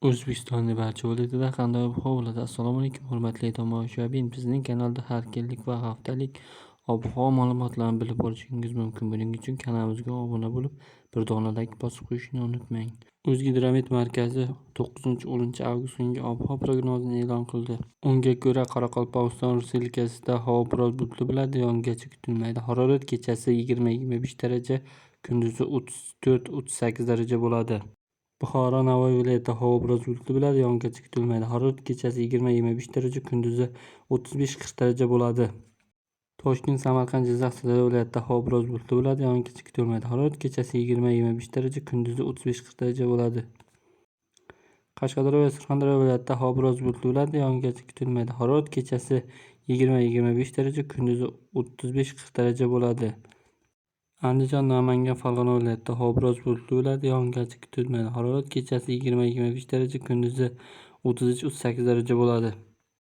O'zbekistonning barcha viloyatida qanday ob-havo bo'ladi? Assalomu alaykum hurmatli tomoshabin. Bizning kanalda har kunlik va haftalik ob-havo ma'lumotlarini bilib olishingiz mumkin. Buning uchun kanalimizga obuna bo'lib, bir dona like bosib qo'yishni unutmang. O'zgidromet markazi 9-10 avgust kungi ob-havo prognozini e'lon qildi. Unga ko'ra, Qoraqalpog'iston Respublikasida havo biroz bulutli bo'ladi, yog'ingarchilik kutilmaydi. Harorat kechasi 20-25 daraja, kunduzi 34-38 daraja bo'ladi. Buxoro, Navoiy viloyatida havo biroz bulutli bo'ladi, yog'ingarchilik kutilmaydi. Harorat kechasi 20-25 daraja, kunduzi 35-40 daraja bo'ladi. Toshkent, Samarqand, Jizzax, Sirdaryo viloyatida havo biroz bulutli bo'ladi, yog'ingarchilik kutilmaydi. Harorat kechasi 20-25 daraja, kunduzi 35-40 daraja bo'ladi. Qashqadaryo va Surxondaryo viloyatida havo biroz bulutli bo'ladi, yog'ingarchilik kutilmaydi. Harorat kechasi 20-25 daraja, kunduzi 35-40 daraja bo'ladi. Andijon, Namangan, Farg'ona viloyatida havo biroz bulutli bo'ladi, yog'ingarchilik kutilmaydi. Harorat kechasi 20-25 daraja, kunduzi 33-38 daraja bo'ladi.